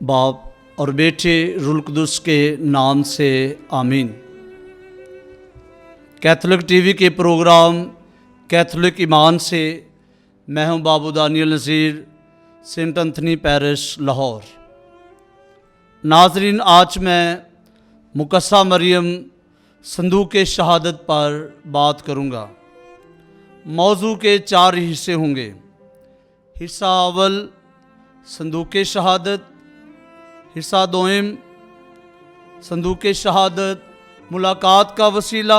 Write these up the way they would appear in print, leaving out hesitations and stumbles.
बाप और बेटे रूहुल कुद्दुस के नाम से आमीन। कैथोलिक टीवी के प्रोग्राम कैथोलिक ईमान से मैं हूं बाबू दानियल नज़ीर, सेंट एंथनी पैरिश लाहौर। नाजरीन, आज मैं मुकस्सा मरियम संदूक शहादत पर बात करूंगा। मौजू के 4 हिस्से होंगे। हिस्सा अव्वल संदूक शहादत, हिस्सा दोम संदूक शहादत मुलाकात का वसीला,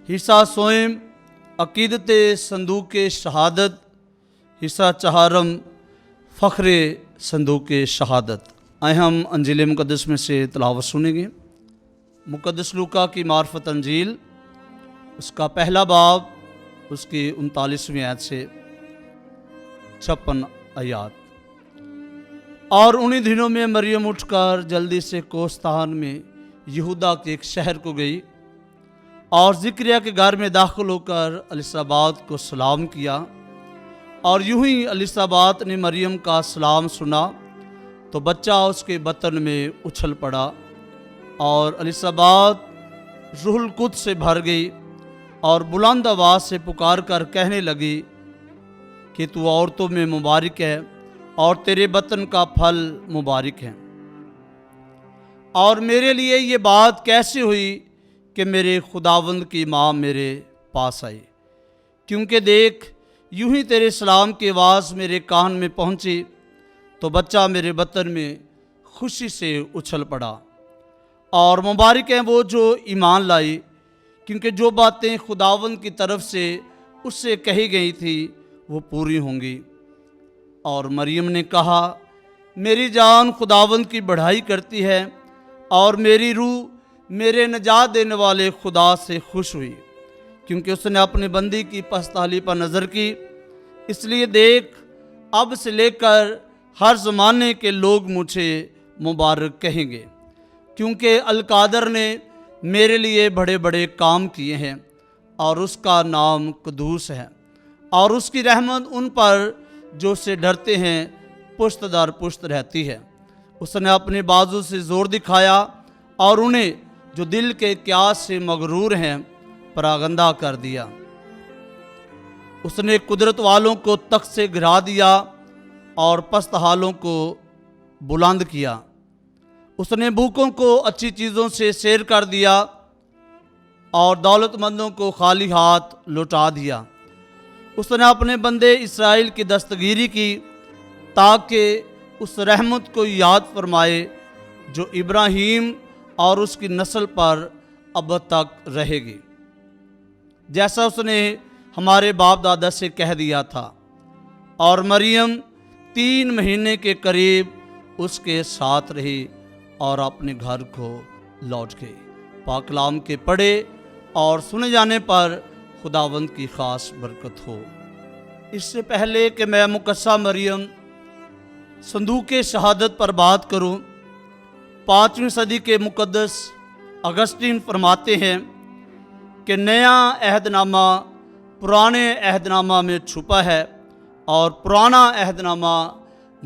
हिस्सा सोम अकीदत संदूक शहादत, हिस्सा चहारम फ़ख्र संदूक शहादत। आए हम अंजील मुक़द्दस में से तिलावत सुनेंगे। मुक़द्दस लूका की मार्फत अंजील, उसका पहला बाब, उसकी 39वीं आयत से 56 आयत। और उन्हीं दिनों में मरियम उठकर जल्दी से कोस्तान में यहूदा के एक शहर को गई और ज़िक्रिया के घर में दाखिल होकर एलिसाबात को सलाम किया। और यूं ही एलिसाबात ने मरियम का सलाम सुना तो बच्चा उसके बतन में उछल पड़ा और एलिसाबात रूहुल कुद्दुस से भर गई और बुलंद आवाज़ से पुकार कर कहने लगी कि तू औरतों में मुबारक है और तेरे बतन का फल मुबारक है। और मेरे लिए ये बात कैसे हुई कि मेरे खुदावंद की माँ मेरे पास आई, क्योंकि देख यूं ही तेरे सलाम की आवाज़ मेरे कान में पहुंची तो बच्चा मेरे बतन में खुशी से उछल पड़ा। और मुबारक है वो जो ईमान लाई, क्योंकि जो बातें खुदावंद की तरफ से उससे कही गई थी वो पूरी होंगी। और मरियम ने कहा, मेरी जान खुदावंद की बढ़ाई करती है और मेरी रूह मेरे नजात देने वाले खुदा से खुश हुई, क्योंकि उसने अपने बंदी की पस्ताली पर नज़र की। इसलिए देख, अब से लेकर हर ज़माने के लोग मुझे मुबारक कहेंगे, क्योंकि अलकादर ने मेरे लिए बड़े बड़े काम किए हैं और उसका नाम कुद्दूस है। और उसकी रहमत उन पर जो उससे डरते हैं पुश्त दर पुश्त रहती है। उसने अपने बाजू से ज़ोर दिखाया और उन्हें जो दिल के क्यास से मगरूर हैं परागंदा कर दिया। उसने कुदरत वालों को तख्त से गिरा दिया और पस्त हालों को बुलंद किया। उसने भूखों को अच्छी चीज़ों से सैर कर दिया और दौलतमंदों को खाली हाथ लौटा दिया। उसने अपने बंदे इसराइल की दस्तगीरी की, ताकि उस रहमत को याद फरमाए जो इब्राहीम और उसकी नस्ल पर अब तक रहेगी, जैसा उसने हमारे बाप दादा से कह दिया था। और मरियम 3 महीने के करीब उसके साथ रही और अपने घर को लौट गई। पाक कलाम के पढ़े और सुने जाने पर खुदावंद की ख़ास बरकत हो। इससे पहले कि मैं मुकस्सा मरियम संदूक शहादत पर बात करूं, 5वीं सदी के मुक़द्दस अगस्तीन फरमाते हैं कि नया अहदनामा पुराने अहदनामा में छुपा है और पुराना अहदनामा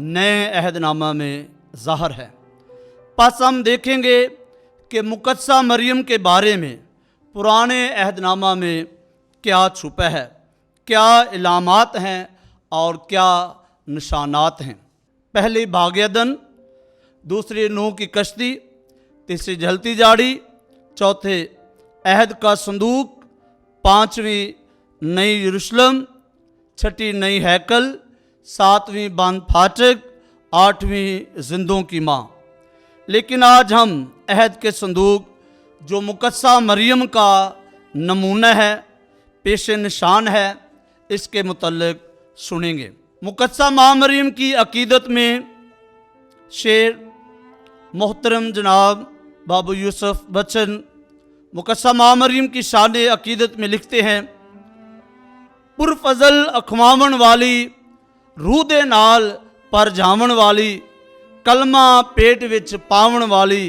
नए अहदनामा में ज़ाहिर है। बस हम देखेंगे कि मुकद्दसा मरियम के बारे में पुराने अहदनामा में क्या छुपा है, क्या इलामात हैं और क्या निशानात हैं। पहली भाग्यदन, दूसरी नूह की कश्ती, तीसरी जलती जाड़ी, चौथे अहद का संदूक, 5वीं नई यरूशलेम, 6ठी नई हैकल, 7वीं बंद फाटक, 8वीं जिंदों की माँ। लेकिन आज हम अहद के संदूक जो मुकद्सा मरियम का नमूना है, पेश निशान है, इसके मुतल्लिक सुनेंगे। मुकद्सा माँ मरियम की अकीदत में शेर मोहतरम जनाब बाबू यूसुफ बच्चन मुकद्सा माँ मरियम की शान अकीदत में लिखते हैं, पुरफजल अखवावन वाली, रूह दे नाल पर जावन वाली, कलमा पेट विच पावन वाली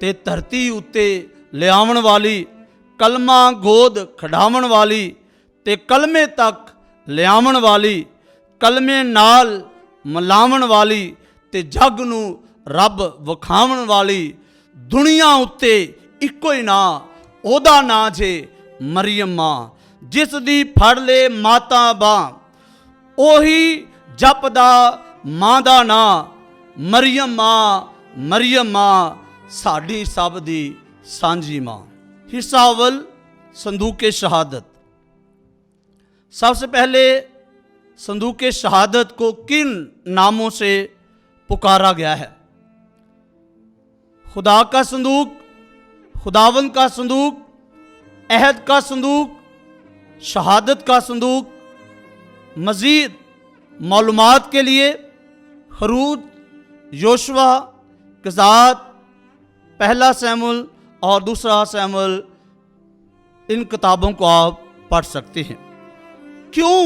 ते धरती उत्ते लियावन वाली, कलमा गोद खड़ावन वाली ते कलमे तक लियावन वाली, कलमे नाल मलावन वाली ਤੇ ਜੱਗ ਨੂੰ ਰੱਬ ਵਿਖਾਵਣ ਵਾਲੀ ਦੁਨੀਆ ਉੱਤੇ ਇੱਕੋ ਹੀ ਨਾਂ, ਉਹਦਾ ਨਾਂ ਜੇ ਮਰੀਮ ਮਾਂ, ਜਿਸ ਦੀ ਫੜ ਲੈ ਮਾਤਾ ਬਾਂਹ, ਉਹੀ ਜਪਦਾ ਮਾਂ ਦਾ ਨਾਂ ਮਰੀਮ ਮਾਂ, ਮਰੀਮ ਮਾਂ, ਸਾਡੀ ਸਭ ਦੀ ਸਾਂਝੀ माँ। हिस्सा अव्वल संदूक शहादत। सबसे पहले संदूक शहादत को किन नामों से पुकारा गया है? खुदा का संदूक, खुदावंद का संदूक, अहद का संदूक, शहादत का संदूक। मज़ीद मालूमात के लिए खरूज, योशुआ, क़ज़ात, पहला सैमुएल और दूसरा सैमुएल, इन किताबों को आप पढ़ सकते हैं। क्यों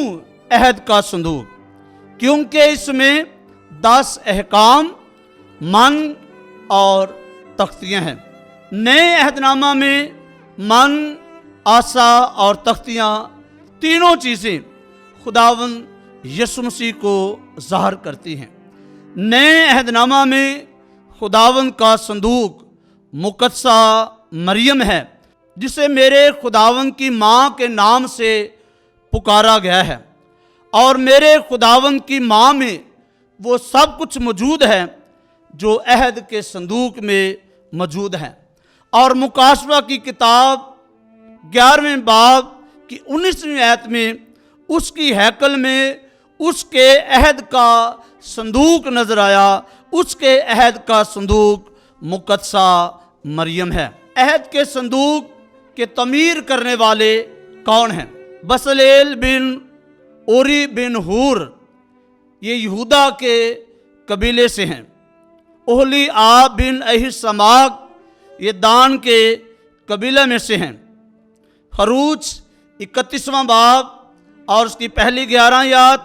अहद का संदूक? क्योंकि इसमें 10 अहकाम, मन और तख्तियाँ हैं। नए अहदनामा में मन, आसा और तख्तियाँ तीनों चीज़ें खुदावंद यीशु मसीह को ज़ाहिर करती हैं। नए अहदनामा में खुदावंद का संदूक मुकद्दसा मरियम है, जिसे मेरे खुदावंद की माँ के नाम से पुकारा गया है, और मेरे खुदावंद की माँ में वो सब कुछ मौजूद है जो अहद के संदूक में मौजूद है। और मुकाशवा की किताब 11वें बाब की 19वीं आयत में उसकी हैकल में उसके अहद का संदूक नजर आया। उसके अहद का संदूक मुकद्दसा मरियम है। अहद के संदूक के तमीर करने वाले कौन हैं? बसलेल बिन ओरी बिन हूर, ये यहूदा के कबीले से हैं। ओहली आब बिन अहिसमाक, ये दान के कबीले में से हैं। खरूज 31वां बाब और उसकी पहली 11 आयत,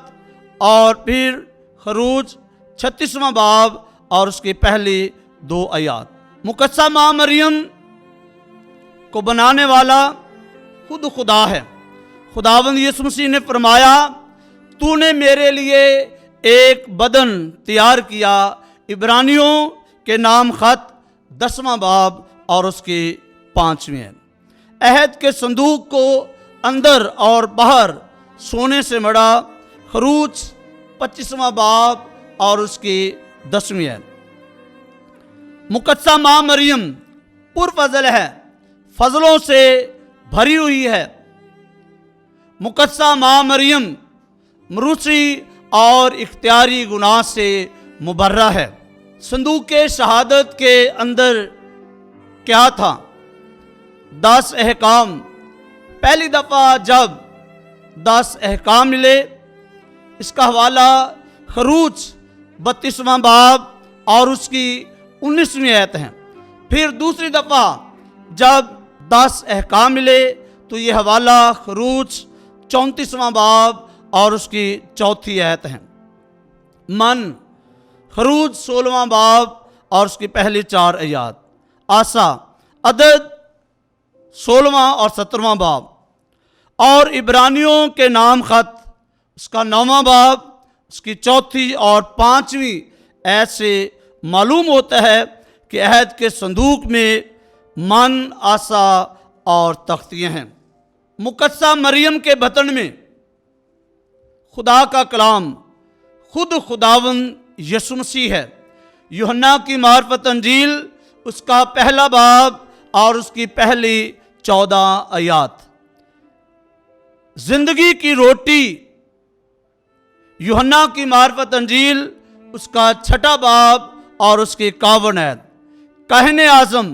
और फिर खरूज 36वां बाब और उसकी पहली 2 आयत। मुकद्दसा माँ मरियम को बनाने वाला खुद खुदा है। खुदावंद यीशु मसीह ने फरमाया, तूने मेरे लिए एक बदन तैयार किया। इब्रानियों के नाम खत 10वां बाब और उसकी 5वीं। अहद के संदूक को अंदर और बाहर सोने से मढ़ा। खरूज 25वां बाब और उसकी 10वीं। मुकद्दसा माँ मरियम पुरफजल है, फजलों से भरी हुई है। मुकद्दसा माँ मरियम मरूसी और इख्तियारी गुनाह से मुबर्रा है। संदूक शहादत के अंदर क्या था? 10 अहकाम। पहली दफ़ा जब 10 अहकाम मिले, इसका हवाला खरूज 32वां बाब और उसकी 19वीं आयत है। फिर दूसरी दफ़ा जब 10 अहकाम मिले तो ये हवाला खरूज 34वां बाब और उसकी 4थी आयत है। मन खरूज 16वां बाब और उसकी पहली 4 आयत। आसा अदद 16वां और 17वां बाब। और इब्रानियों के नाम खत उसका 9वां बाब, उसकी 4थी और 5वीं आयत से मालूम होता है कि अहद के संदूक में मन, आसा और तख्तियाँ हैं। मुकद्दसा मरियम के बतन में खुदा का कलाम खुद खुदावंद यीशु मसीह है। यूहन्ना की मार्फत अंजील उसका पहला बाब और उसकी पहली 14 आयत। जिंदगी की रोटी यूहन्ना की मार्फत अंजील उसका 6ठा बाब और उसकी 51 आयत। कहने आज़म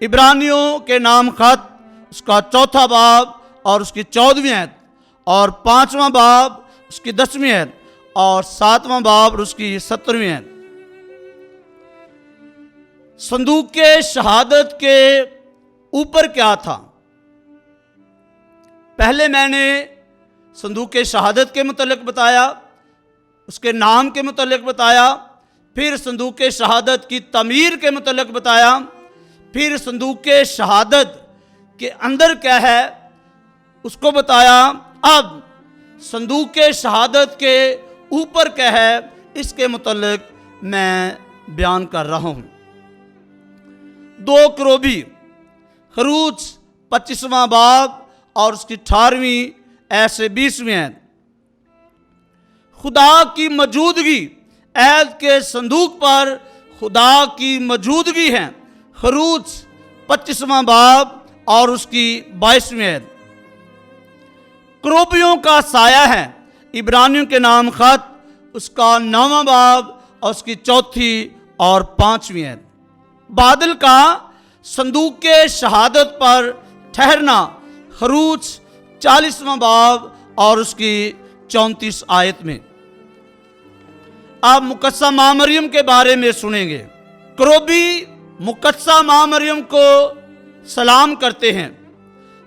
इब्रानियों के नाम खत उसका 4था बाब और उसकी 14वीं आयत, और 5वां बाब उसकी 10वीं आयत, और 7वां बाब उसकी 17वीं आयत। संदूक के शहादत के ऊपर क्या था? पहले मैंने संदूक के शहादत के मुतल्लिक बताया, उसके नाम के मुतल्लिक बताया, फिर संदूक के शहादत की तमीर के मुतल्लिक बताया, फिर संदूक के शहादत के अंदर क्या है उसको बताया। अब संदूक के शहादत के ऊपर क्या है इसके मुतल्लिक मैं बयान कर रहा हूँ। 2 करोबी खरूज 25वां बाब और उसकी 18वीं ऐसे 20वीं है। खुदा की मौजूदगी, ऐद के संदूक पर खुदा की मौजूदगी है। खरूज 25वां बाब और उसकी 22वीं है। क्रोबियों का साया है, इब्रानियों के नाम खत उसका 9वां बाब और उसकी 4थी और 5वीं है। बादल का संदूक के शहादत पर ठहरना, खरूज 40वां बाब और उसकी 34 आयत में। आप मुकद्दसा मां मरियम के बारे में सुनेंगे। क्रोबी मुकद्दसा मां मरियम को सलाम करते हैं।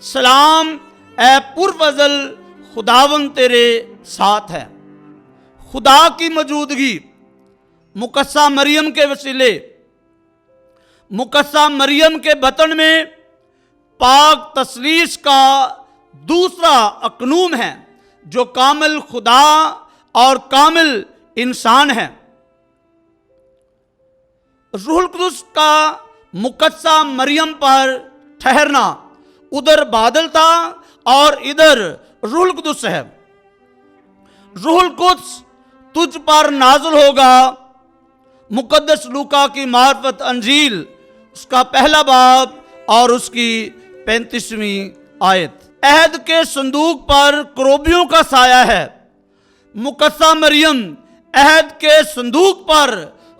सलाम ए पुरफजल खुदावन तेरे साथ है। खुदा की मौजूदगी मुकद्दसा मरियम के वसीले, मुकद्दसा मरियम के बतन में पाक तसलीस का दूसरा अकनूम है, जो कामिल खुदा और कामिल इंसान है। रूहुल कुदुस का मुकद्दसा मरियम पर ठहरना, उधर बादल था और इधर रूहुल कुदुस है। रूहुल कुदस तुझ पर नाज़िल होगा। मुकद्दस लूका की मार्फत अंजील उसका 1 बाब और उसकी 35वीं आयत। अहद के संदूक पर क्रोबियों का साया है। मुकद्दसा मरियम अहद के संदूक पर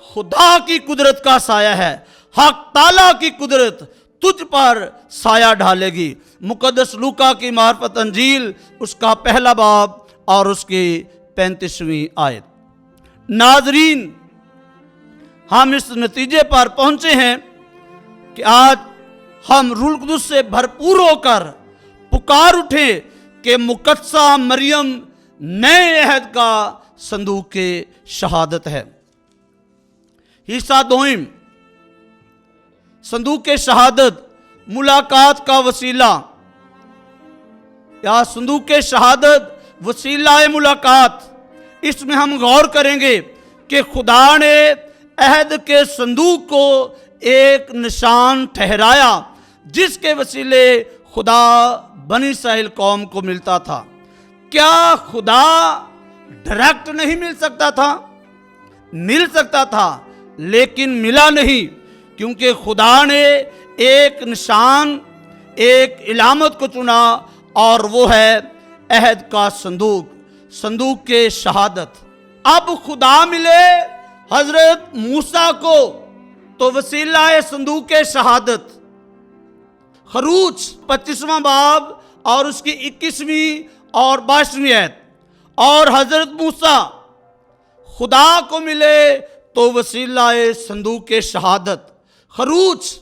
खुदा की कुदरत का साया है। हक ताला की कुदरत तुझ पर साया ढालेगी। मुकद्दस लूका की मार्फत अंजील उसका 1 बाब और उसकी 35वीं आयत। नाजरीन, हम इस नतीजे पर पहुंचे हैं कि आज हम रूहुल कुदुस से भरपूर होकर पुकार उठे कि मुकद्दसा मरियम नए अहद का संदूक के शहादत है। हिस्सा 2, संदूक के शहादत मुलाकात का वसीला, या संदूक के शहादत वसीला मुलाकात। इसमें हम गौर करेंगे कि खुदा ने अहद के संदूक को एक निशान ठहराया, जिसके वसीले खुदा बनी इस्राएल कौम को मिलता था। क्या खुदा डायरेक्ट नहीं मिल सकता था? मिल सकता था, लेकिन मिला नहीं, क्योंकि खुदा ने एक निशान, एक इलामत को चुना, और वो है अहद का संदूक, संदूक के शहादत। अब खुदा मिले हजरत मूसा को तो वसीला है संदूक के शहादत। खरूज 25वां बाब और उसकी 21वीं और 22वीं आयत। और हजरत मूसा खुदा को मिले तो वसीला है संदूक के शहादत। खरूज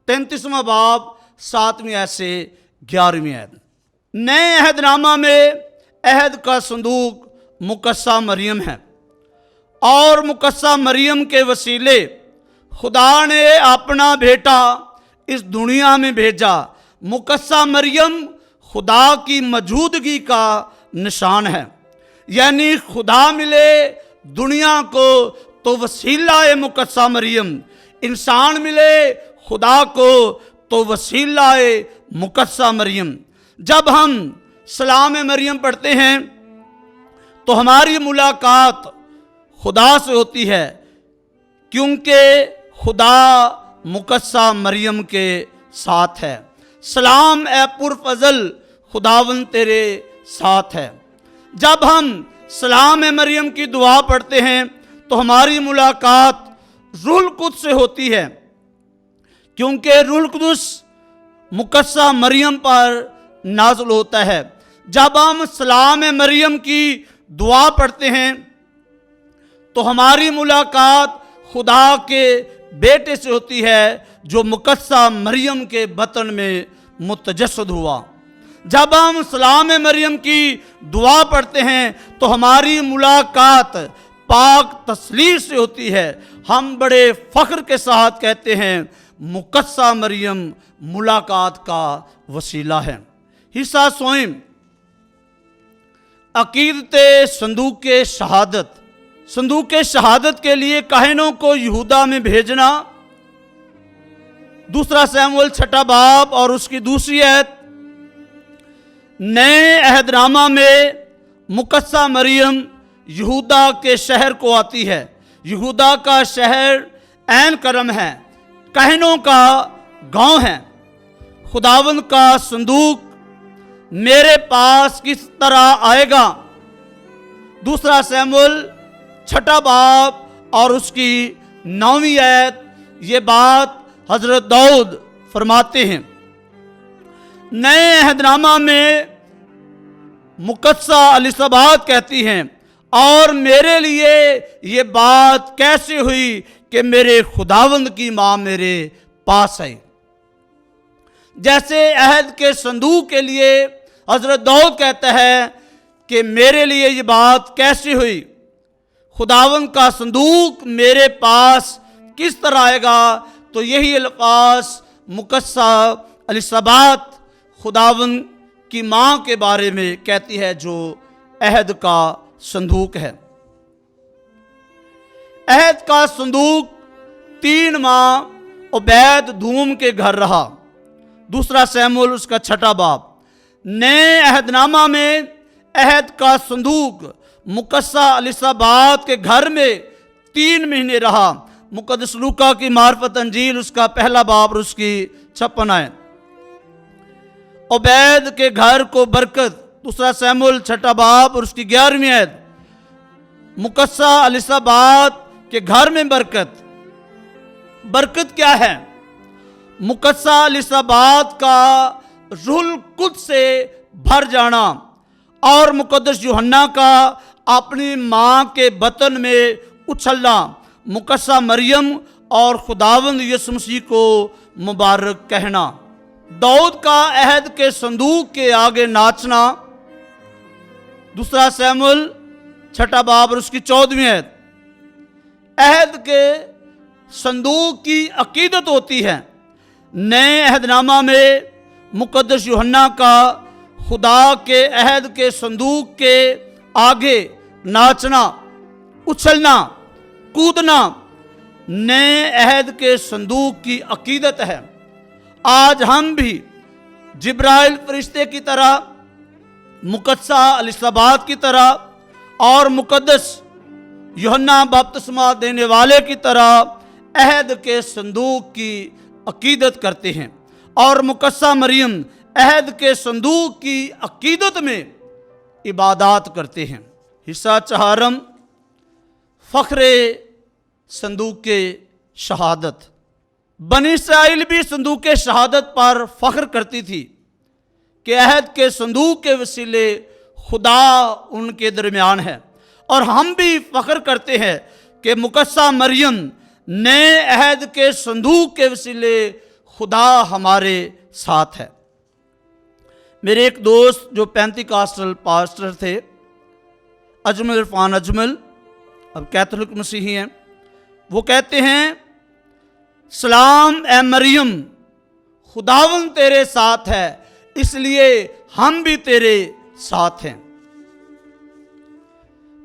33वां बाब 7वीं आयत से 11वीं आयत। नए अहदनामा में अहद का संदूक मुकद्दसा मरियम है, और मुकद्दसा मरियम के वसीले खुदा ने अपना बेटा इस दुनिया में भेजा। मुकद्दसा मरियम खुदा की मौजूदगी का निशान है, यानी खुदा मिले दुनिया को तो वसीला है मुकद्दसा मरियम, इंसान मिले खुदा को तो वसीला है मुकद्दसा मरियम। जब हम सलाम मरियम पढ़ते हैं तो हमारी मुलाकात खुदा से होती है, क्योंकि खुदा मुकद्दसा मरियम के साथ है। सलाम ए पुरफजल खुदावन तेरे साथ है। जब हम सलाम मरियम की दुआ पढ़ते हैं तो हमारी मुलाकात रूहुल कुद्स से होती है, क्योंकि रूहुल कुद्स मुकद्दसा मरियम पर नाज़िल होता है। जब हम सलाम मरियम की दुआ पढ़ते हैं तो हमारी मुलाकात खुदा के बेटे से होती है, जो मुकद्दसा मरियम के बतन में मुतजस्सद हुआ। जब हम सलाम मरियम की दुआ पढ़ते हैं तो हमारी मुलाकात पाक तस्लीर से होती है। हम बड़े फख्र के साथ कहते हैं मुकद्दसा मरियम मुलाकात का वसीला है। हिस्सा 1, अकीदत संदूक के शहादत। संदूक के शहादत के लिए काहिनों को यहूदा में भेजना। दूसरा शमूएल 6 बाब और उसकी दूसरी आयत। नए अहदनामा में मुकद्दसा मरियम यहूदा के शहर को आती है। यहूदा का शहर ऐन करम है, काहिनों का गांव है। खुदावंद का संदूक मेरे पास किस तरह आएगा। दूसरा शमूएल 6 बाब और उसकी 9वीं आयत। ये बात हजरत दाऊद फरमाते हैं। नए अहदनामा में मुकद्दसा एलिसबात कहती हैं, और मेरे लिए ये बात कैसे हुई कि मेरे खुदावंद की मां मेरे पास आई। जैसे अहद के संदूक के लिए हजरत दाऊद कहता है कि मेरे लिए ये बात कैसे हुई, खुदावंद का संदूक मेरे पास किस तरह आएगा। तो यही अल्फाज मुकद्दसा एलिसबात खुदावंद की मां के बारे में कहती है, जो अहद का संदूक है। अहद का संदूक 3 माह उबैद धूम के घर रहा। दूसरा शमूएल उसका 6 बाब। नए अहदनामा में अहद का संदूक मुकद्दसा एलिसबात के घर में 3 महीने रहा। मुकद्दस लूका की मार्फत अंजील उसका 1 बाब और उसकी 56 आयत। उबैद के घर को बरकत। दूसरा शमूएल 6 बाब और उसकी 11वीं आयत। मुकद्दसा एलिसबात के घर में बरकत। बरकत क्या है? मुकद्दसा एलिसबात का रूहुल कुद्स से भर जाना और मुकद्दस यूहन्ना का अपनी मां के बतन में उछलना। मुकद्दसा मरियम और खुदावंद यीशु मसीह को मुबारक कहना। दाऊद का अहद के संदूक के आगे नाचना। दूसरा शमूएल 6 बाब और उसकी 14वीं आयत। अहद के संदूक की अकीदत होती है। नए अहदनामा में मुकद्दस यूहन्ना का खुदा के अहद के संदूक के आगे नाचना, उछलना, कूदना नए अहद के संदूक की अकीदत है। आज हम भी जिब्राइल फरिश्ते की तरह, मुकद्दसा एलिसबात की तरह और मुकद्दस यूहन्ना बपतिस्मा देने वाले की तरह अहद के संदूक की अकीदत करते हैं और मुकद्दसा मरियम अहद के संदूक की अकीदत में इबादत करते हैं। हिस्सा 4 फ़ख्रे संदूक के शहादत। बनी इस्राइल भी संदूक के शहादत पर फ़ख्र करती थी कि अहद के संदूक के वसीले खुदा उनके दरमियान है, और हम भी फ़ख्र करते हैं कि मुकद्दसा मरियम नए अहद के संदूक के वसीले खुदा हमारे साथ है। मेरे एक दोस्त जो पेंतिकॉस्टल पास्टर थे, अजमल इरफान अजमल, अब कैथोलिक मसीही हैं, वो कहते हैं, सलाम ए मरियम, खुदावंद तेरे साथ है, इसलिए हम भी तेरे साथ हैं।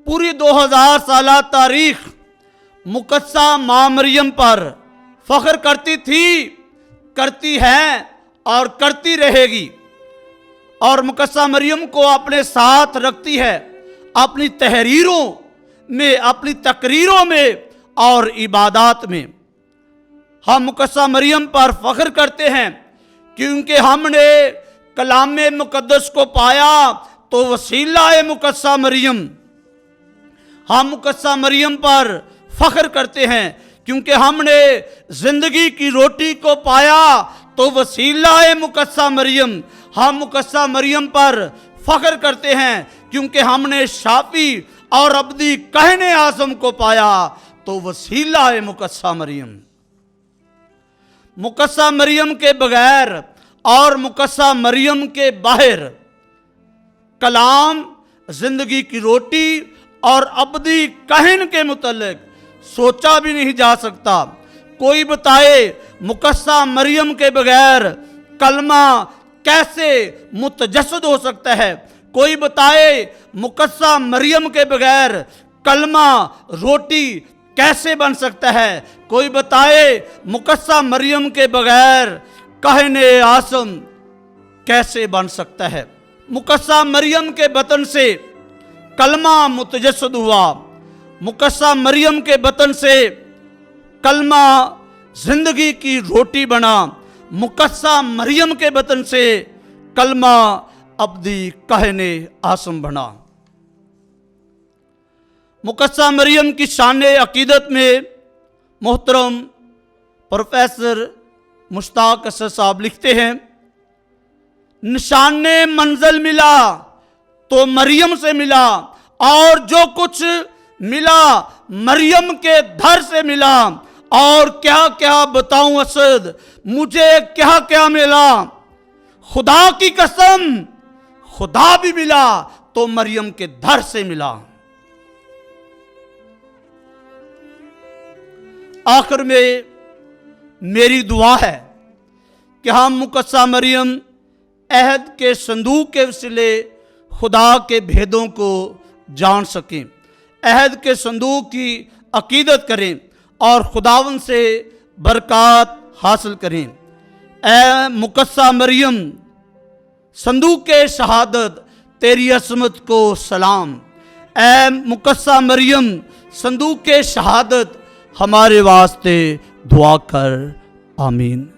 पूरी 2000 साल तारीख मुकद्दसा मां मरियम पर फख्र करती थी, करती है और करती रहेगी, और मुकद्दसा मरियम को अपने साथ रखती है अपनी तहरीरों में, अपनी तकरीरों में और इबादत में। हम मुकद्दसा मरियम पर फख्र करते हैं क्योंकि हमने कलाम मुकद्दस को पाया तो वसीला है मुकद्दसा मरियम। हम मुकद्दसा मरियम पर फख्र करते हैं क्योंकि हमने जिंदगी की रोटी को पाया तो वसीला है मुकद्दसा मरियम। हम मुकद्दसा मरियम पर फख्र करते हैं क्योंकि हमने शाफी और अब्दी कहने आज़म को पाया तो वसीला है मुकद्दसा मरियम। मुकद्दसा मरियम के बगैर और मुकद्दसा मरियम के बाहर कलाम, जिंदगी की रोटी और अब्दी कहन के मुतल्लिक सोचा भी नहीं जा सकता। कोई बताए मुकद्दसा मरियम के बगैर कलमा कैसे मुतजस्सद हो सकता है। कोई बताए मुकद्दसा मरियम के बगैर कलमा रोटी कैसे बन सकता है? कोई बताए मुकस्सा मरियम के बगैर कहने आसम कैसे बन सकता है? मुकस्सा मरियम के बतन से कलमा मुतजस्सद हुआ, मुकस्सा मरियम के बतन से कलमा जिंदगी की रोटी बना, मुकस्सा मरियम के बतन से कलमा अब्दी कहने आसम बना। मुकस्सा मरियम की शान अकीदत में मोहतरम प्रोफेसर मुश्ताक असद साहब लिखते हैं, निशान मंजिल मिला तो मरियम से मिला, और जो कुछ मिला मरियम के दर से मिला। और क्या क्या बताऊं असद, मुझे क्या क्या मिला, खुदा की कसम खुदा भी मिला तो मरियम के दर से मिला। आखिर में मेरी दुआ है कि हम मुकस्सा मरियम अहद के संदूक के वसीले खुदा के भेदों को जान सकें, अहद के संदूक की अकीदत करें और खुदावन से बरकत हासिल करें। ए मुकस्सा मरियम संदूक के शहादत तेरी असमत को सलाम। ए मुकस्सा मरियम संदूक के शहादत हमारे वास्ते दुआ कर, आमीन।